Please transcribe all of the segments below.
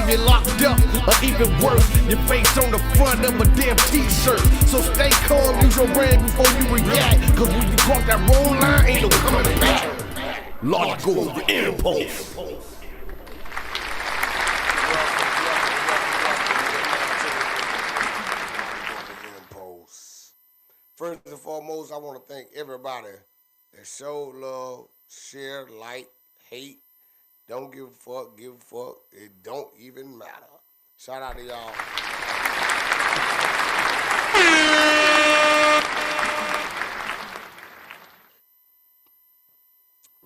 you locked up, or even worse, your face on the front of a damn t-shirt. So stay calm, use your brain before you react, cause when you cross that road line, ain't no coming back. Logical impulse. First and foremost, I want to thank everybody that showed love, share, like, hate, don't give a fuck, give a fuck. It don't even matter. Shout out to y'all.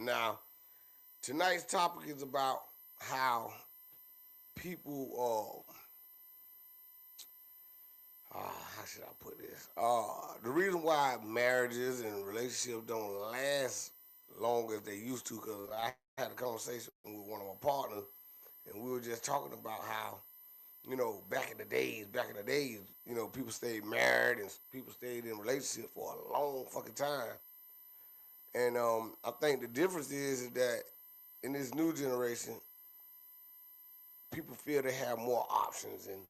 Now, tonight's topic is about how people, how should I put this? The reason why marriages and relationships don't last long as they used to, because I had a conversation with one of my partners, and we were just talking about how, you know, back in the days, you know, people stayed married and people stayed in relationships for a long fucking time. And I think the difference is that in this new generation, people feel they have more options and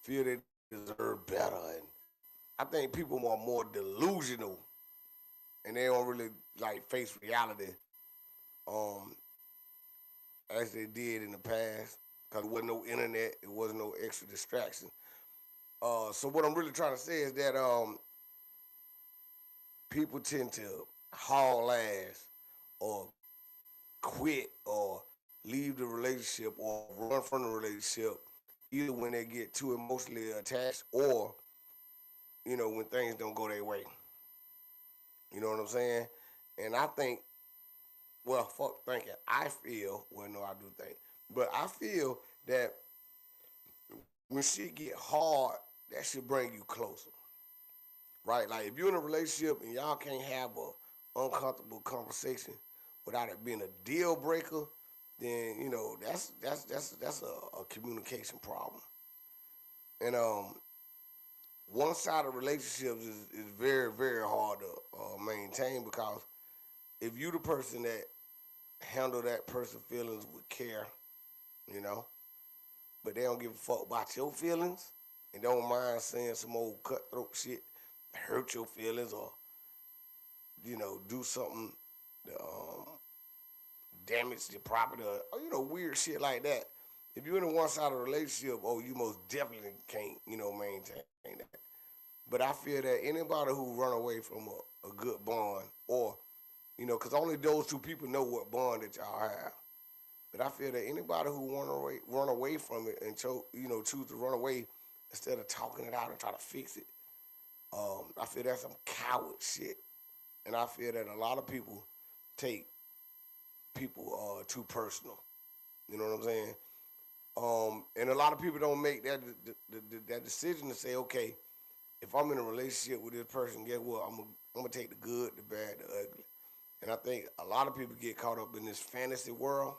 feel they deserve better. And I think people are more delusional and they don't really like face reality as they did in the past, because there wasn't no internet, it wasn't no extra distraction. So what I'm really trying to say is that people tend to haul ass or quit or leave the relationship or run from the relationship either when they get too emotionally attached or, you know, when things don't go their way. You know what I'm saying? And I think, well, fuck thinking. I feel, well, no, I do think, but I feel that when shit get hard, that should bring you closer, right? Like if you're in a relationship and y'all can't have a uncomfortable conversation without it being a deal breaker, then you know that's a communication problem. And one sided relationships is very very hard to maintain, because if you the person that handle that person's feelings with care, you know, but they don't give a fuck about your feelings and don't mind saying some old cutthroat shit to hurt your feelings or, you know, do something to damage your property or, you know, weird shit like that. If you're in a one-sided relationship, oh, you most definitely can't, you know, maintain that. But I feel that anybody who run away from a good bond or, you know, because only those two people know what bond that y'all have. But I feel that anybody who run away from it and choose to run away instead of talking it out and try to fix it, I feel that's some coward shit. And I feel that a lot of people take people too personal. You know what I'm saying? And a lot of people don't make that decision to say, okay, if I'm in a relationship with this person, guess what? I'm gonna take the good, the bad, the ugly. And I think a lot of people get caught up in this fantasy world,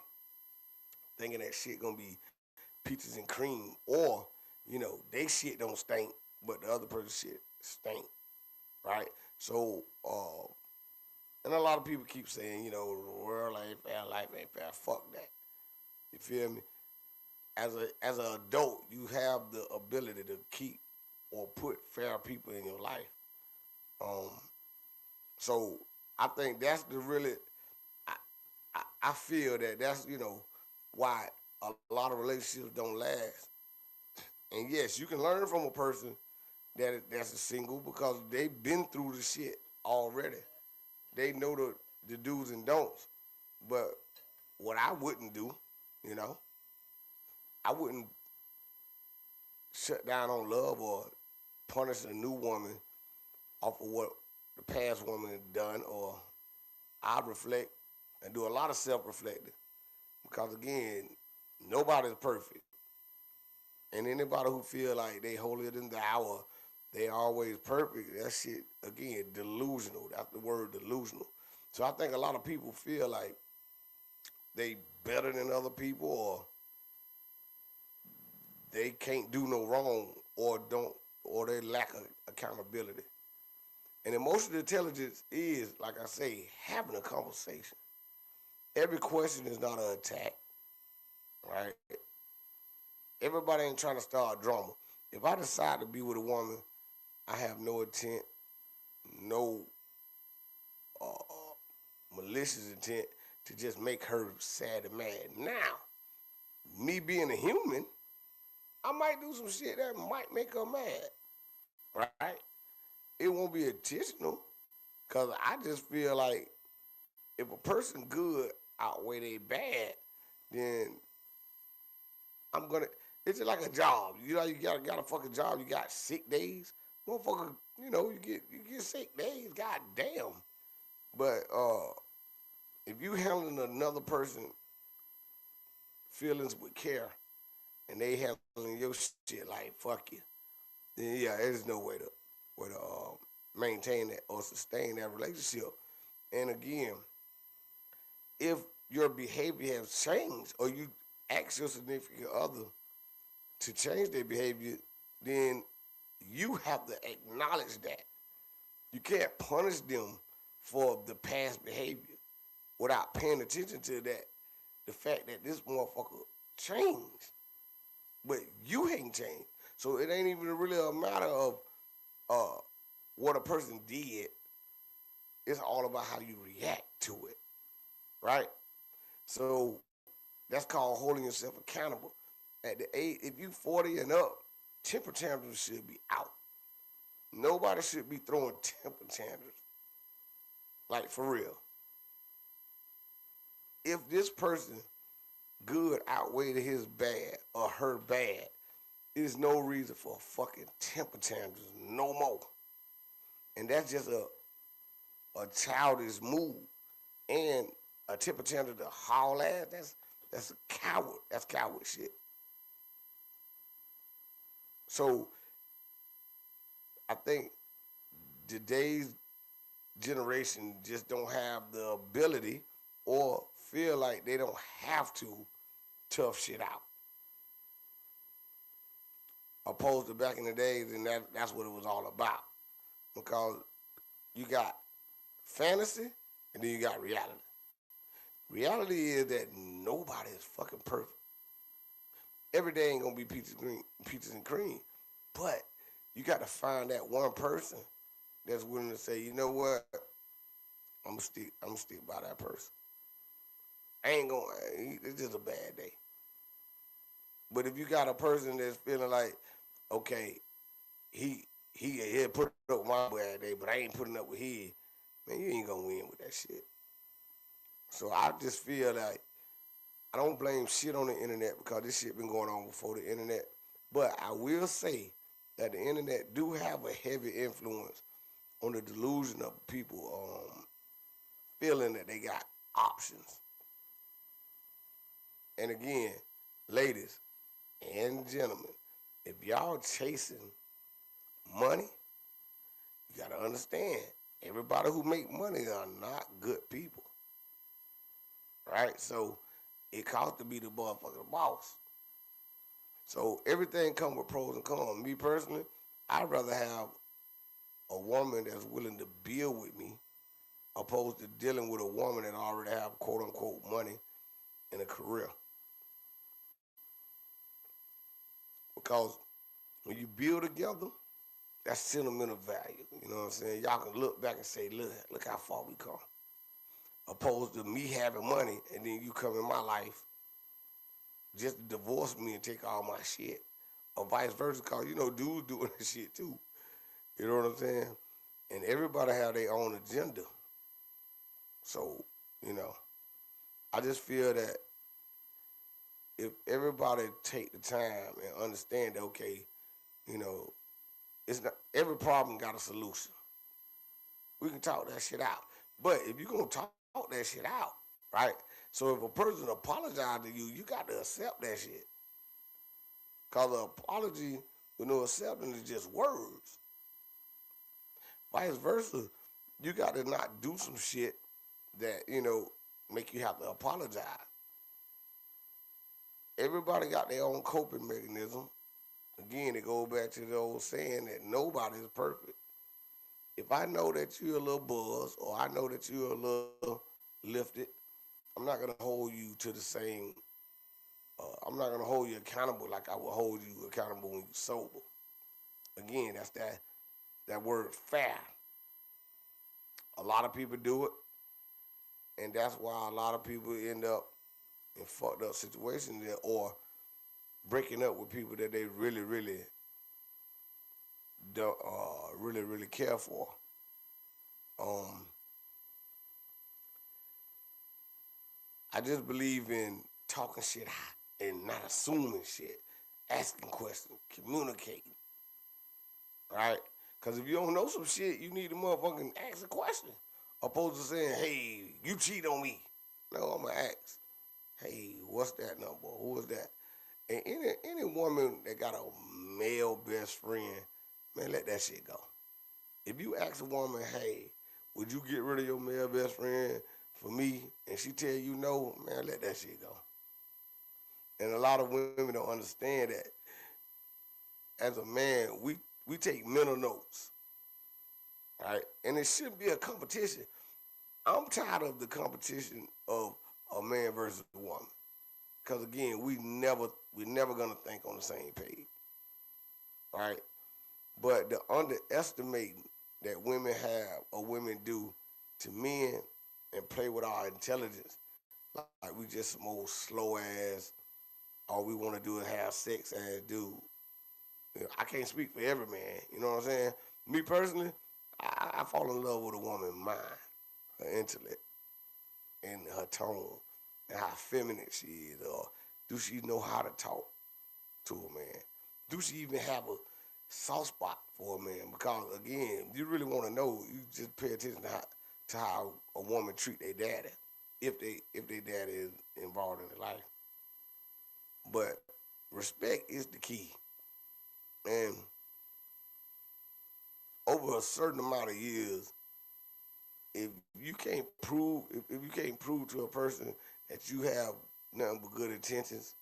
thinking that shit gonna be peaches and cream, or you know, they shit don't stink, but the other person's shit stink, right? So, and a lot of people keep saying, you know, the world ain't fair, life ain't fair. Fuck that. You feel me? As an adult, you have the ability to keep or put fair people in your life. So I think that's the really. I feel that that's, you know, why a lot of relationships don't last. And yes, you can learn from a person that's a single because they've been through the shit already. They know the do's and don'ts. But what I wouldn't do, you know, I wouldn't shut down on love or punish a new woman off of what the past woman had done, or I'd reflect and do a lot of self-reflecting. Because again, nobody's perfect. And anybody who feel like they holier than thou or they always perfect, that shit, again, delusional. That's the word, delusional. So I think a lot of people feel like they better than other people, or they can't do no wrong, or they lack accountability. And emotional intelligence is, like I say, having a conversation. Every question is not an attack, right? Everybody ain't trying to start drama. If I decide to be with a woman, I have no intent, no malicious intent to just make her sad and mad. Now, me being a human, I might do some shit that might make her mad, right? It won't be intentional, cause I just feel like if a person good outweigh they bad, then I'm gonna. It's just like a job. You know, you got a fucking job. You got sick days, motherfucker. You know, you get sick days. God damn. But if you handling another person feelings with care, and they handling your shit like fuck you, then yeah, there's no way to maintain that or sustain that relationship. And again, if your behavior has changed or you ask your significant other to change their behavior, then you have to acknowledge that. You can't punish them for the past behavior without paying attention to that, the fact that this motherfucker changed, but you ain't changed. So it ain't even really a matter of uh, what a person did. It's all about how you react to it, right? So that's called holding yourself accountable. At the age, if you 40 and up, temper tantrums should be out. Nobody should be throwing temper tantrums. Like for real. If this person good outweighed his bad or her bad, there's no reason for a fucking temper tantrums no more. And that's just a childish move. And a temper tantrum to haul ass, that's a coward. That's coward shit. So I think today's generation just don't have the ability or feel like they don't have to tough shit out. Opposed to back in the days, and that's what it was all about. Because you got fantasy and then you got reality. Reality is that nobody is fucking perfect. Every day ain't gonna be peaches and cream. But you got to find that one person that's willing to say, you know what, I'm gonna stick by that person. I ain't gonna. It's just a bad day. But if you got a person that's feeling like, okay, he put up with my bad day, but I ain't putting up with his, man, you ain't gonna win with that shit. So I just feel like I don't blame shit on the internet because this shit been going on before the internet. But I will say that the internet do have a heavy influence on the delusion of people feeling that they got options. And again, ladies and gentlemen, if y'all chasing money, you gotta understand everybody who make money are not good people, right? So it costs to be the motherfucking boss. So everything come with pros and cons. Me personally, I'd rather have a woman that's willing to build with me opposed to dealing with a woman that already have quote unquote money and a career. Because when you build together, that's sentimental value. You know what I'm saying? Y'all can look back and say, look how far we come. Opposed to me having money and then you come in my life just to divorce me and take all my shit. Or vice versa, because you know dudes doing this shit too. You know what I'm saying? And everybody have their own agenda. So, you know, I just feel that if everybody take the time and understand that, okay, you know, it's not every problem got a solution. We can talk that shit out. But if you're gonna talk that shit out, right? So if a person apologize to you, you got to accept that shit. Cause an apology with no acceptance is just words. Vice versa, you got to not do some shit that, you know, make you have to apologize. Everybody got their own coping mechanism. Again, it goes back to the old saying that nobody is perfect. If I know that you're a little buzzed or I know that you're a little lifted, I'm not gonna hold you to the same I'm not gonna hold you accountable like I would hold you accountable when you're sober. Again, that's that word fair. A lot of people do it, and that's why a lot of people end up in fucked up situations or breaking up with people that they really, really don't really, really care for. Um, I just believe in talking shit and not assuming shit, asking questions, communicating, right? Because if you don't know some shit, you need to motherfucking ask a question. Opposed to saying, hey, you cheat on me. No, I'm going to ask, hey, what's that number? Who is that? And any woman that got a male best friend, man, let that shit go. If you ask a woman, hey, would you get rid of your male best friend for me? And she tell you no, man, let that shit go. And a lot of women don't understand that. As a man, we take mental notes, right? And it shouldn't be a competition. I'm tired of the competition of a man versus a woman. Because again, we're never gonna think on the same page, right? But the underestimating that women have or women do to men and play with our intelligence, like we just some old slow ass, all we want to do is have sex ass dude. You know, I can't speak for every man. You know what I'm saying? Me personally, I fall in love with a woman's mind, her intellect, and her tone, and how feminine she is, or do she know how to talk to a man? Do she even have a soft spot for a man? Because again, you really want to know, you just pay attention to how a woman treat their daddy, if their daddy is involved in their life. But respect is the key, and over a certain amount of years, if you can't prove to a person that you have nothing but good intentions,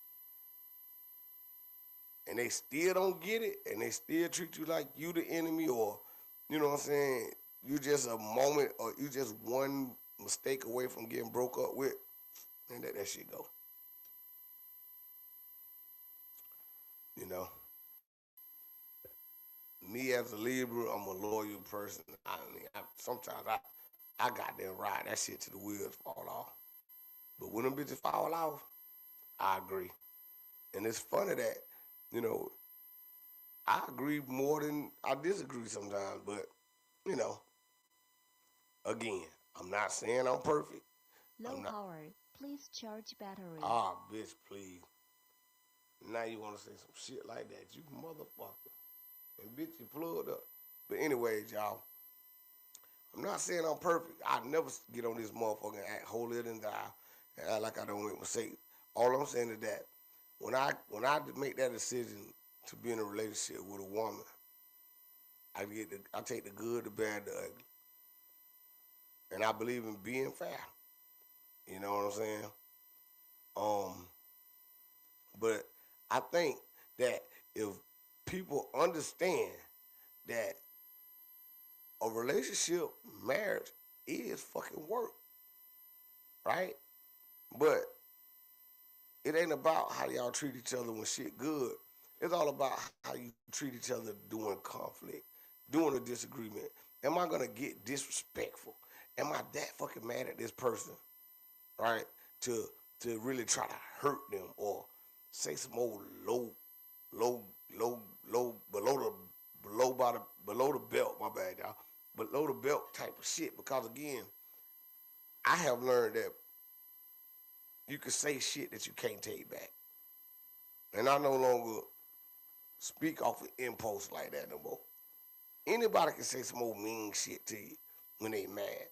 and they still don't get it, and they still treat you like you the enemy, or you know what I'm saying, you just a moment, or you just one mistake away from getting broke up with, and let that shit go. You know, me as a Libra, I'm a loyal person. I got them ride that shit to the wheels fall off. But when them bitches fall off, I agree. And it's funny that, you know, I agree more than I disagree sometimes. But, you know, again, I'm not saying I'm perfect. Low I'm not. power. Please charge battery. Ah, bitch, please. Now you want to say some shit like that, you motherfucker. And bitch, you plugged up. But anyways, y'all, I'm not saying I'm perfect. I never get on this motherfucker and act holier than thou and act like I don't make mistakes. All I'm saying is that when I make that decision to be in a relationship with a woman, I take the good, the bad, the ugly, and I believe in being fair. You know what I'm saying? Um, but I think that if people understand that a relationship, marriage is fucking work, right? But it ain't about how y'all treat each other when shit good. It's all about how you treat each other during conflict, during a disagreement. Am I gonna get disrespectful? Am I that fucking mad at this person, right? To really try to hurt them or say some old low, low, below below the belt. My bad, y'all. Below the belt type of shit. Because again, I have learned that you can say shit that you can't take back. And I no longer speak off of impulse like that no more. Anybody can say some old mean shit to you when they mad.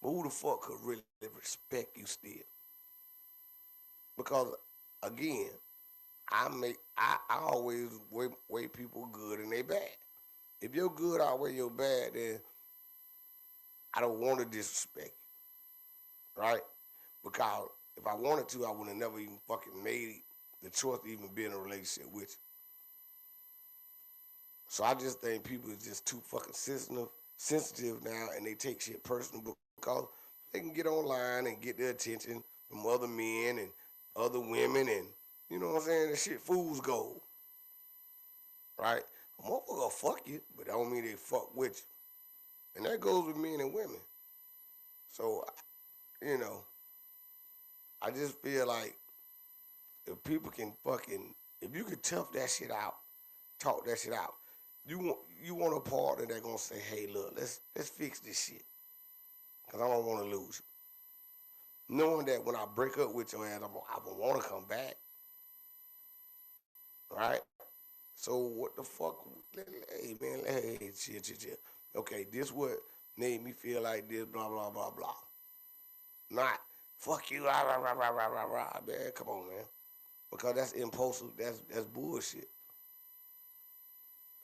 But who the fuck could really respect you still? Because again, I always weigh people good and they bad. If your good outweigh your bad, then I don't want to disrespect you, right? Because if I wanted to, I would have never even fucking made the choice to even be in a relationship with you. So I just think people is just too fucking sensitive now, and they take shit personal because they can get online and get their attention from other men and other women, and You know what I'm saying? The shit fool's gold, right? A motherfucker will fuck you, but that don't mean they fuck with you. And that goes with men and women. So, you know, I just feel like if people can if you can tough that shit out, talk that shit out, you want a partner that gonna say, hey, look, let's fix this shit, cause I don't want to lose you. Knowing that when I break up with your ass, I want to come back, right? So what the fuck? Hey man, hey, chill. Okay, this what made me feel like this, blah blah blah blah. Not fuck you, rah rah rah rah rah rah rah. Man, come on, man, because that's impulsive. That's bullshit.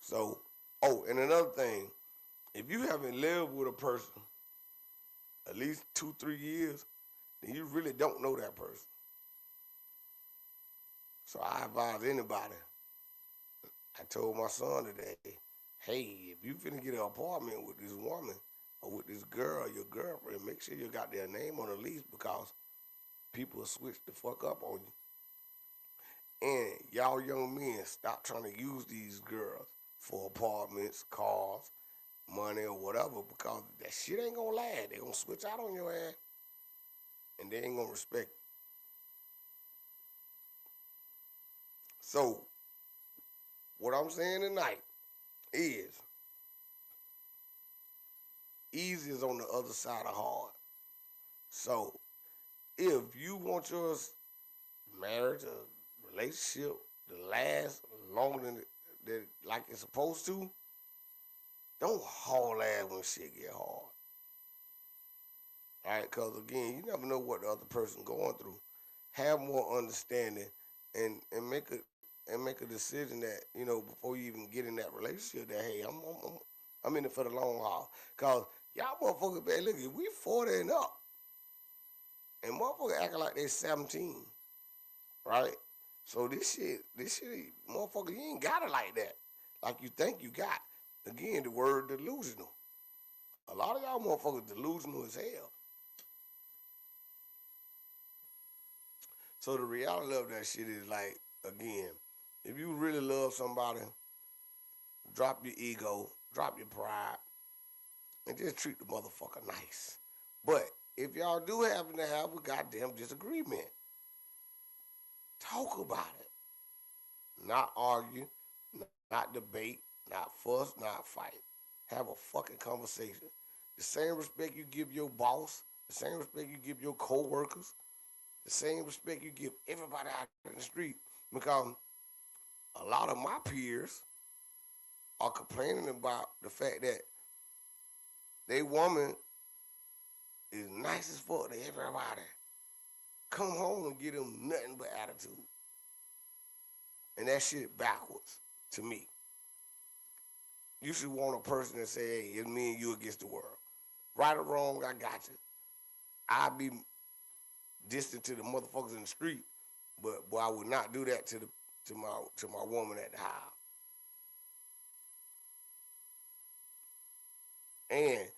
So, oh, and another thing, if you haven't lived with a person at least 2-3 years, then you really don't know that person. So I advise anybody. I told my son today, hey, if you finna get an apartment with this woman or with this girl, your girlfriend, make sure you got their name on the lease, because people will switch the fuck up on you. And y'all young men, stop trying to use these girls for apartments, cars, money, or whatever, because that shit ain't gonna last. They gonna switch out on your ass, and they ain't gonna respect you. So, what I'm saying tonight is, easy is on the other side of hard. So, if you want your marriage or relationship to last longer than like it's supposed to, don't haul ass when shit get hard. All right, because again, you never know what the other person going through. Have more understanding and make a decision that, before you even get in that relationship, that hey, I'm in it for the long haul. Cause y'all motherfuckers, man, look, if we 40 and up, and motherfuckers acting like they 17, right? So this shit, motherfucker, you ain't got it like that, like you think you got. Again, the word delusional. A lot of y'all motherfuckers delusional as hell. So the reality of that shit is like, again, if you really love somebody, drop your ego, drop your pride, and just treat the motherfucker nice. But if y'all do happen to have a goddamn disagreement, talk about it. Not argue, not debate, not fuss, not fight. Have a fucking conversation. The same respect you give your boss, the same respect you give your co-workers, the same respect you give everybody out in the street. Because a lot of my peers are complaining about the fact that they woman is nice as fuck to everybody. Come home and give them nothing but attitude. And that shit backwards to me. You should want a person that say, hey, it's me and you against the world. Right or wrong, I got you. I'll be distant to the motherfuckers in the street, but boy, I would not do that to my woman at the house. And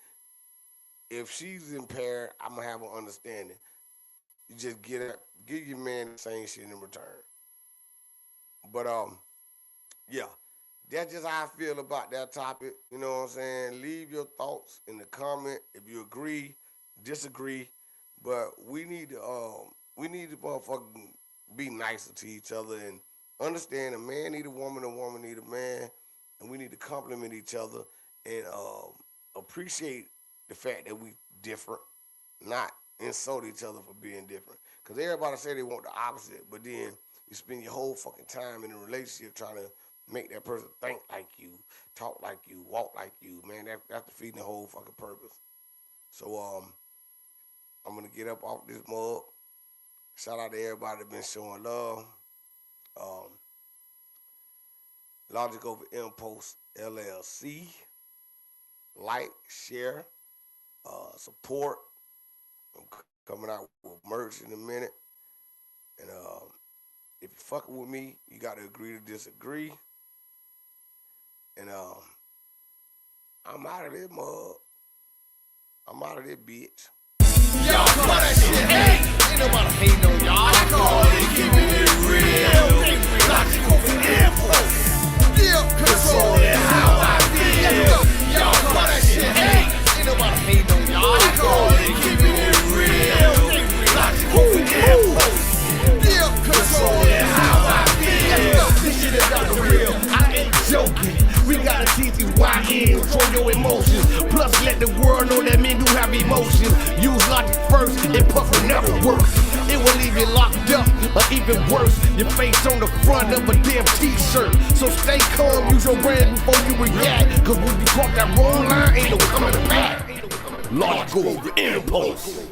if she's impaired, I'm gonna have an understanding. You just give your man the same shit in return. But yeah, that's just how I feel about that topic. You know what I'm saying? Leave your thoughts in the comment if you agree, disagree. But we need to motherfucking be nicer to each other and understand a man need a woman need a man, and we need to compliment each other and appreciate the fact that we different, not insult each other for being different. Because everybody say they want the opposite, but then you spend your whole fucking time in a relationship trying to make that person think like you, talk like you, walk like you. Man, that's defeating the whole fucking purpose. So I'm gonna get up off this mug. Shout out to everybody that been showing love. Logic Over Impulse LLC. Like, share, support. I'm coming out with merch in a minute. And if you fucking with me, you gotta agree to disagree. And I'm out of this mug. I'm out of this bitch. Y'all call that shit hate. Ain't nobody hating on y'all. I call it keeping it real. Logical impulse. Still controlling how I feel. Y'all call that shit hate. Ain't nobody hating on y'all. I call it keeping it real. Logical impulse. Still controlling how I feel. This shit is not the real. I ain't joking. We gotta teach you why in, control your emotions. Plus let the world know that men do have emotions. Use logic first, impulse will never work. It will leave you locked up, or even worse, your face on the front of a damn t-shirt. So stay calm, use your brain before you react. Cause when you cross that wrong line, ain't no coming back. Logical impulse.